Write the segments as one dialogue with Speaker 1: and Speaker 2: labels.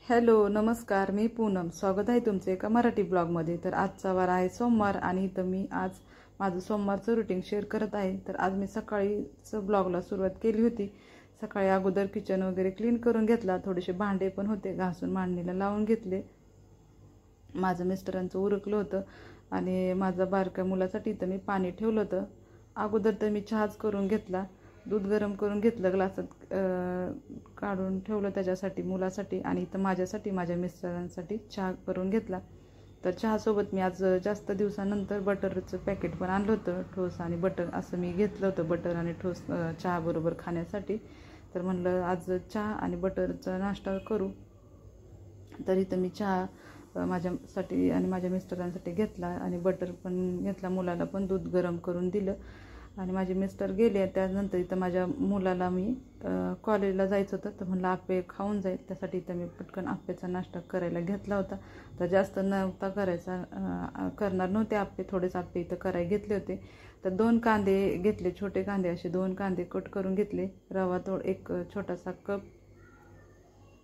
Speaker 1: Hello नमस्कार, मी पूनम. स्वागत आहे तुमचे एका मराठी ब्लॉगमध्ये. तर आजचा वार आहे सोमवार आणि इथं मी आज माझं सोमवारचं रुटीन शेअर करत आहे. तर आज मी सकाळीच ब्लॉगला सुरुवात केली होती. सकाळी अगोदर किचन वगैरे क्लीन करून घेतला, थोडेसे भांडे पण होते घासून मांडणीला लावून घेतले. माझं मिस्टरांचं उरकलं होतं आणि माझ्या बारक्या मुलासाठी तर मी पाणी ठेवलं होतं. अगोदर तर मी चहाच करून घेतला, दूध गरम करून घेतलं, ग्लासात काढून ठेवलं त्याच्यासाठी मुलासाठी, आणि इथं माझ्यासाठी माझ्या मिस्टरांसाठी चहा करून घेतला. तर चहासोबत मी आज जास्त दिवसानंतर बटरचं पॅकेट पण आणलं होतं. ठोस आणि बटर असं मी घेतलं होतं, बटर आणि ठोस चहाबरोबर खाण्यासाठी. तर म्हणलं आज चहा आणि बटरचा नाश्ता करू. तर इथं मी चहा माझ्यासाठी आणि माझ्या मिस्टरांसाठी घेतला आणि बटर पण घेतला. मुलाला पण दूध गरम करून दिलं आणि माझे मिस्टर गेले. त्यानंतर इथं माझ्या मुलाला मी कॉलेजला जायचं होतं, तर म्हणलं आप्पे खाऊन जाईल, त्यासाठी इथं मी पटकन आप्पेचा नाश्ता करायला घेतला होता. तर जास्त नव्हता करायचा, करणार नव्हते आप्पे, थोडेच आप्पे इथं करायला घेतले होते. तर 2 कांदे घेतले, छोटे कांदे, असे 2 कांदे कट करून घेतले. रवा एक छोटासा कप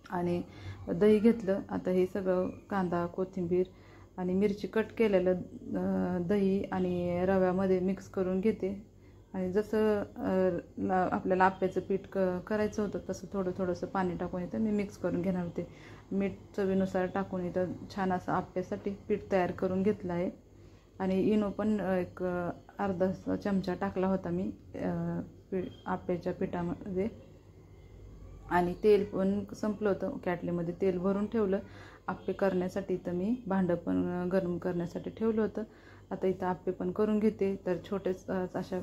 Speaker 1: आणि दही घेतलं. आता हे सगळं कांदा, कोथिंबीर आणि मिरची कट केलेलं दही आणि रव्यामध्ये मिक्स करून घेते. आणि जसं आपल्याला आप्याचं पीठ करायचं होतं तसं थोडंसं पाणी टाकून इथं मी मिक्स करून घेणार होते. मीठ चवीनुसार टाकून इथं छान असं आप्यासाठी पीठ तयार करून घेतलं आहे. आणि इनो पण एक अर्धा चमचा टाकला होता मी आप्याच्या पिठामध्ये. आणि तेल पण संपलं होतं, कॅटलीमध्ये तेल भरून ठेवलं आप्पे करण्यासाठी. तर मी भांडं पण गरम करण्यासाठी ठेवलं होतं. आता इथं आप्पे पण करून घेते. तर छोटेच अशा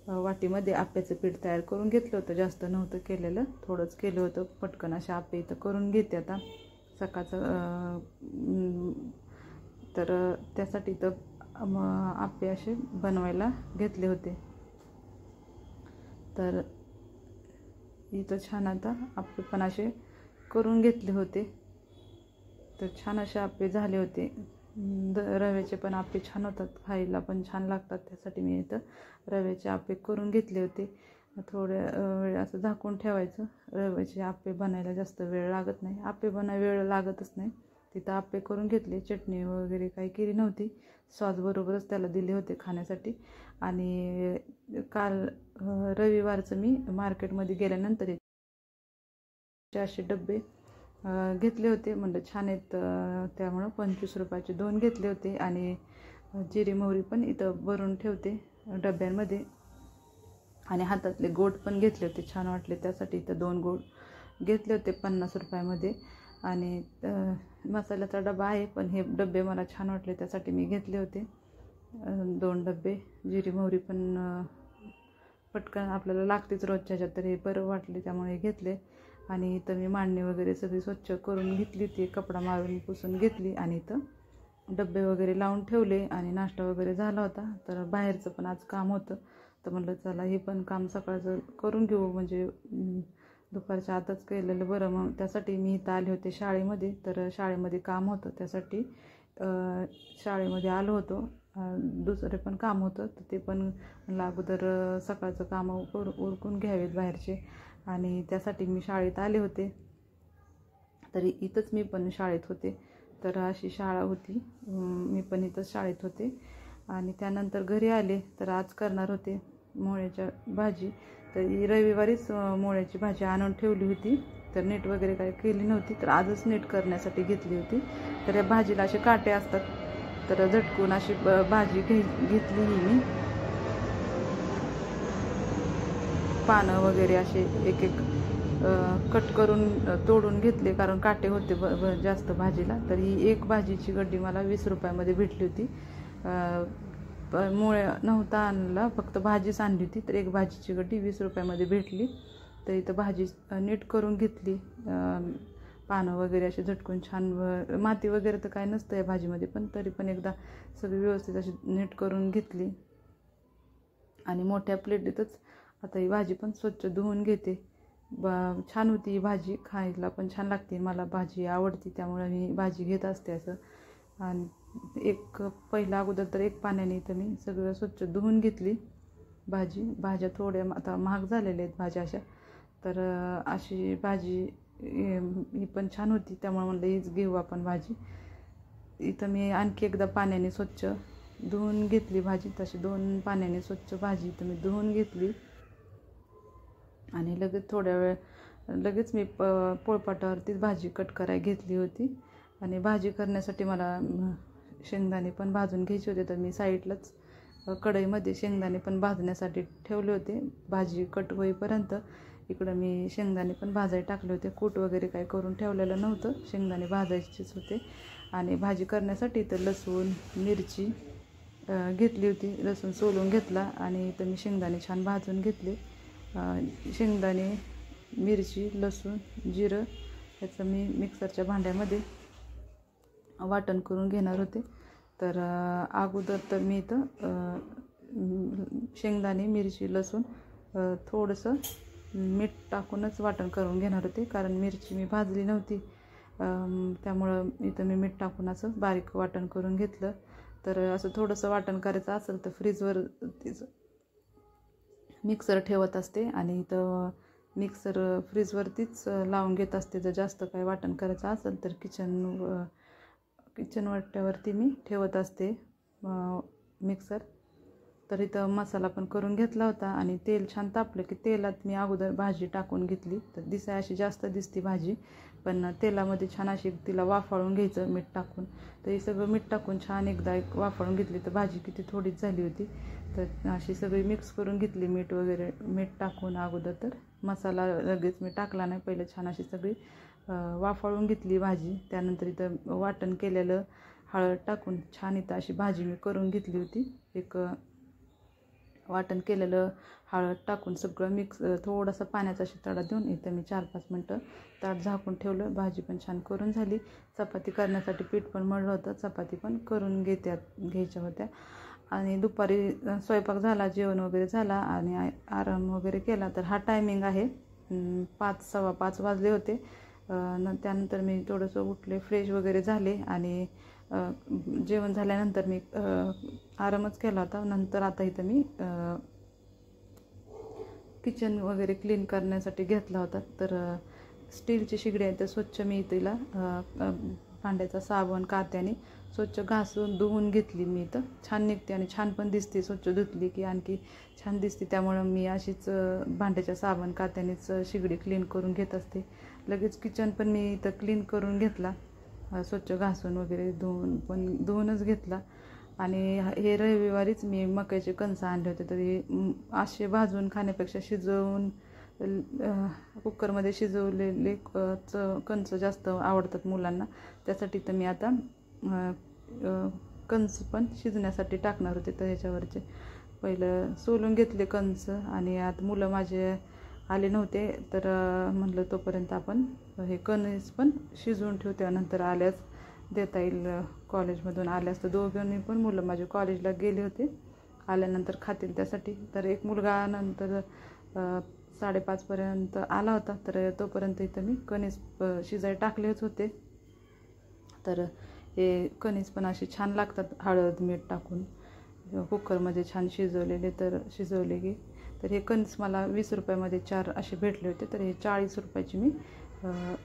Speaker 1: वाटीमध्ये आप्याचं पीठ तयार करून घेतलं होतं, जास्त नव्हतं केलेलं, थोडंच केलं होतं. पटकन अशा आप्पे इथं करून घेते आता सकाळचं. तर त्यासाठी इथं आप्पे असे बनवायला घेतले होते. तर इथं छान आता आप्पे पण असे करून घेतले होते. तर छान असे आप्पे झाले होते. रव्याचे पण आप्पे छान होतात, खायला पण छान लागतात. त्यासाठी मी इथं रव्याचे आप्पे करून घेतले होते. थोड्या वेळ असं झाकून ठेवायचं. रव्याचे आप्पे बनायला जास्त वेळ लागत नाही, आप्पे बनायला वेळ लागतच नाही. तिथं आप्पे करून घेतले. चटणी वगैरे काही केली नव्हती, सॉसबरोबरच त्याला दिले होते खाण्यासाठी. आणि काल रविवारचं मी मार्केटमध्ये गेल्यानंतर असे डबे घेतले होते. म्हणलं छान आहेत, त्यामुळं 25 रुपयाचे 2 घेतले होते. आणि जिरी मोहरी पण इथं भरून ठेवते डब्यांमध्ये. आणि हातातले गोड पण घेतले होते, छान वाटले, त्यासाठी इथं 2 गोड घेतले होते 50 रुपयामध्ये. आणि मसाल्याचा डबा आहे, पण हे डबे मला छान वाटले त्यासाठी मी घेतले होते 2 डबे. जिरी मोहरी पण पटकन आपल्याला लागतेच रोजच्या ह्याच्यात, तर हे बरं वाटले त्यामुळे घेतले. आणि इथं मी मांडणी वगैरे सगळी स्वच्छ करून घेतली होती, कपडा मारून पुसून घेतली. आणि इथं डबे वगैरे लावून ठेवले आणि नाश्ता वगैरे झाला होता. तर बाहेरचं पण आज काम होतं, तर म्हणलं चला हे पण काम सकाळचं करून घेऊ, म्हणजे दुपारच्या आतच केलेलं बरं. मग त्यासाठी मी इथं आले होते शाळेमध्ये. तर शाळेमध्ये काम होतं, त्यासाठी शाळेमध्ये आलो होतो. दुसरे पण काम होतं, तर ते पण म्हणलं अगोदर सकाळचं कामं उरकून घ्यावेत बाहेरचे, आणि त्यासाठी मी शाळेत आले होते. तरी इथंच मी पण शाळेत होते. तर अशी शाळा होती, मी पण इथंच शाळेत होते. आणि त्यानंतर घरी आले. तर आज करणार होते मोळ्याच्या भाजी. तर रविवारीच मोळ्याची भाजी आणून ठेवली होती, तर नीट वगैरे काही केली नव्हती, तर आजच नीट करण्यासाठी घेतली होती. तर या भाजीला असे काटे असतात, तर झटकून अशी भाजी घेतली मी. पानं वगैरे असे एक कट करून तोडून घेतले, कारण काटे होते जास्त भाजीला. तर ही एक भाजीची गड्डी मला 20 रुपयामध्ये भेटली होती. मुळे नव्हता आणला, फक्त भाजीच आणली होती. तर एक भाजीची गड्डी 20 रुपयामध्ये भेटली. तर इथं भाजी नीट करून घेतली. पानं वगैरे असे झटकून छान, माती वगैरे तर काय नसतं या भाजीमध्ये, पण तरी पण एकदा सगळी व्यवस्थित अशी नीट करून घेतली. आणि मोठ्या प्लेटीतच आता ही भाजी पण स्वच्छ धुवून घेते. छान होती ही भाजी, खायला पण छान लागते, मला भाजी आवडती, त्यामुळे मी भाजी घेत असते असं. आणि पहिला अगोदर तर 1 पाण्याने इथं मी सगळं स्वच्छ धुवून घेतली भाज्या थोड्या आता महाग झालेल्या आहेत भाज्या अशा. तर अशी भाजी ही पण छान होती, त्यामुळे म्हणलं हीच घेऊ आपण भाजी. इथं मी आणखी एकदा पाण्याने स्वच्छ धुवून घेतली भाजी. तशी 2 पाण्याने स्वच्छ भाजी इथं मी धुवून घेतली आणि लगेच मी पोळपाटावरतीच भाजी कट करायला घेतली होती. आणि भाजी करण्यासाठी मला शेंगदाणे पण भाजून घ्यायचे होते, तर मी साईडलाच कढईमध्ये शेंगदाणे पण भाजण्यासाठी ठेवले होते. भाजी कट होईपर्यंत इकडं मी शेंगदाणे पण भाजायला टाकले होते. कूट वगैरे काय करून ठेवलेलं नव्हतं, शेंगदाणे भाजायचेच होते. आणि भाजी करण्यासाठी तर लसूण मिरची घेतली होती. लसूण सोलून घेतला आणि इथं मी शेंगदाणे छान भाजून घेतले. शेंगदाणे, मिरची, लसूण, जिरं याचं मी मिक्सरच्या भांड्यामध्ये वाटण करून घेणार होते. तर अगोदर तर मी इथं शेंगदाणे, मिरची, लसूण थोडंसं मीठ टाकूनच वाटण करून घेणार होते, कारण मिरची मी भाजली नव्हती. त्यामुळं इथं मी मीठ टाकून असं बारीक वाटण करून घेतलं. तर असं थोडंसं वाटण करायचं असेल तर फ्रीजवर तिचं मिक्सर ठेवत असते आणि इथं मिक्सर फ्रीजवरतीच लावून घेत असते. जर जास्त काही वाटण करायचं असेल तर किचन वाट्यावरती मी ठेवत असते मिक्सर. तर इथं मसाला पण करून घेतला होता आणि तेल छान तापलं की तेलात मी अगोदर भाजी टाकून घेतली. तर दिसाय अशी जास्त दिसती भाजी, पण तेलामध्ये छान अशी तिला वाफाळून घ्यायचं मीठ टाकून. तर हे सगळं मीठ टाकून छान एकदा वाफाळून घेतली. तर भाजी किती थोडीच झाली होती. तर अशी सगळी मिक्स करून घेतली मीठ टाकून अगोदर. तर मसाला लगेच मी टाकला नाही, पहिले छान अशी सगळी वाफाळून घेतली भाजी. त्यानंतर इथं वाटण केलेलं हळद टाकून छान इथं अशी भाजी मी करून घेतली होती. वाटण केलेलं हळद टाकून सगळं मिक्स थोडासा पाण्याचा शिताडा देऊन इथं मी 4-5 मिनटं ताट झाकून ठेवलं. भाजी पण छान करून झाली. चपाती करण्यासाठी पीठ पण मळलं होतं, चपाती पण करून घ्यायच्या होत्या. आणि दुपारी स्वयंपाक झाला, जेवण वगैरे झाला आणि आराम वगैरे केला. तर हा टायमिंग आहे 5-5:15 वाजले होते. त्यानंतर मी थोडंसं उठले, फ्रेश वगैरे झाले आणि जेवण झाल्यानंतर मी आरामच केला होता. नंतर आता इथं मी किचन वगैरे क्लीन करण्यासाठी घेतला होता. तर स्टीलची शिगडी आहे, तर स्वच्छ मी तिला भांड्याचा साबण कात्याने स्वच्छ घासून धुवून घेतली. मी इथं छान निघते आणि छान पण दिसते. स्वच्छ धुतली की आणखी छान दिसते. त्यामुळं मी अशीच भांड्याच्या साबण कात्यानेच शिगडी क्लीन करून घेत असते. लगेच किचन पण मी इथं क्लीन करून घेतला, स्वच्छ घासून वगैरे धुवूनच घेतला. आणि हे रविवारीच मी मक्याचे कणस आणले होते. तर हे असे भाजून खाण्यापेक्षा शिजवून कुकरमध्ये शिजवलेले कणस जास्त आवडतात मुलांना. त्यासाठी तर मी आता कणस पण शिजण्यासाठी टाकणार होते. तर ह्याच्यावरचे पहिलं सोलून घेतले कणस आणि आता मुलं माझे आले नव्हते, तर म्हटलं तोपर्यंत आपण हे कणस पण शिजवून ठेवते, नंतर आल्यास देता येईल. कॉलेजमधून आल्यास तर दोघांनी पण मुलं माझे कॉलेजला गेले होते, आल्यानंतर खातील त्यासाठी. तर एक मुलगा नंतर 5:30पर्यंत आला होता. तर तोपर्यंत इथं मी कणीस शिजायला टाकलेच होते. तर हे कणीस पण असे छान लागतात हळद मीठ टाकून कुकरमध्ये छान शिजवलेले. तर शिजवले की तर हे कणीस मला 20 रुपयामध्ये 4 असे भेटले होते. तर हे 40 रुपयाची मी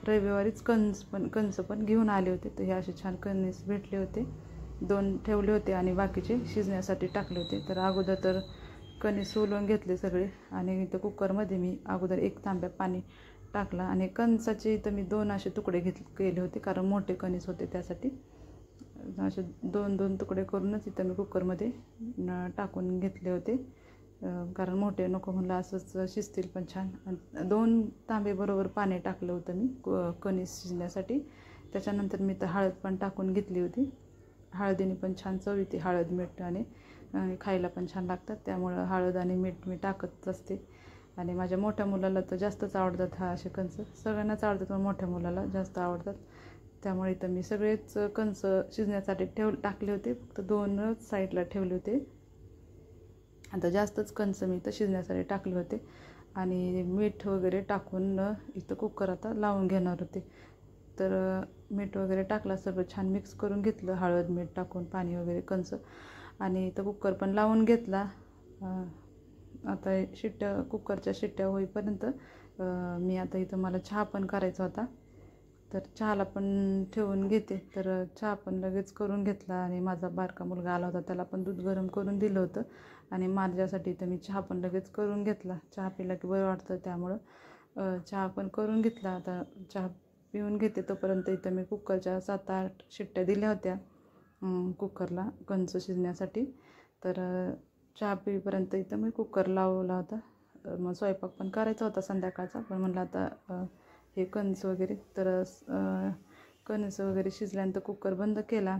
Speaker 1: रविवारीच कणस पण घेऊन आले होते. तर हे असे छान कणीस भेटले होते. 2 ठेवले होते आणि बाकीचे शिजण्यासाठी टाकले होते. तर अगोदर तर कणीस सोलून घेतले सगळे आणि इथं कुकरमध्ये मी अगोदर 1 तांब्या पाणी टाकला आणि कणसाचे इथं मी 2 असे तुकडे केले होते, कारण मोठे कणीस होते त्यासाठी. असे 2-2 तुकडे करूनच इथं मी कुकरमध्ये टाकून घेतले होते, कारण मोठे नको म्हणलं, असंच शिजतील पण छान. 2 तांबे बरोबर पाणी टाकलं होतं मी कणीस शिजण्यासाठी. त्याच्यानंतर मी तर हळद पण टाकून घेतली होती. हळदीने पण छान चव येते, हळद मीठ आणि खायला पण छान लागतात. त्यामुळं हळद आणि मीठ मी टाकत असते. आणि माझ्या मोठ्या मुलाला तर जास्तच आवडतात हा असे कणस. सगळ्यांनाच आवडतात पण मोठ्या मुलाला जास्त आवडतात. त्यामुळे इथं मी सगळेच कणस शिजण्यासाठी टाकले होते, फक्त 2च साईडला ठेवले होते. आता जास्तच कणस मी इथं शिजण्यासाठी टाकले होते आणि मीठ वगैरे टाकून इथं कुकर आता लावून घेणार होते. तर मीठ वगैरे टाकला, सगळं छान मिक्स करून घेतलं हळद मीठ टाकून पाणी वगैरे कणस, आणि इथं कुकर पण लावून घेतला. आता कुकरच्या शिट्ट्या होईपर्यंत मी आता इथं मला चहा पण करायचा होता, तर चहाला पण ठेवून घेते. तर चहा पण लगेच करून घेतला आणि माझा बारका मुलगा आला होता, त्याला पण दूध गरम करून दिलं होतं आणि माझ्यासाठी तर मी चहा पण लगेच करून घेतला. चहा पिला की बरं वाटतं, त्यामुळं चहा पण करून घेतला. आता चहा पिऊन घेते तोपर्यंत इथं मी कुकरच्या 7-8 शिट्ट्या दिल्या होत्या कुकरला कणसं शिजण्यासाठी. तर चहा पिईपर्यंत इथं मी कुकर लावला होता. मग स्वयंपाक पण करायचा होता संध्याकाळचा, पण म्हणलं आता हे कणसं वगैरे, तर कणसं वगैरे शिजल्यानंतर कुकर बंद केला.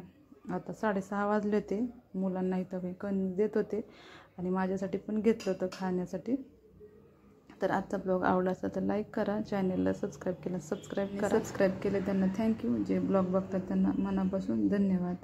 Speaker 1: आता 6:30 वाजले होते. मुलांना इथं मी कणीस देत होते आणि माझ्यासाठी पण घेतलं होतं खाण्यासाठी. तर आजचा ब्लॉग आवडला असता तर लाईक करा, चॅनलला सबस्क्राईब केलं सबस्क्राईब केले त्यांना थँक्यू, जे ब्लॉग बघतात त्यांना मनापासून धन्यवाद.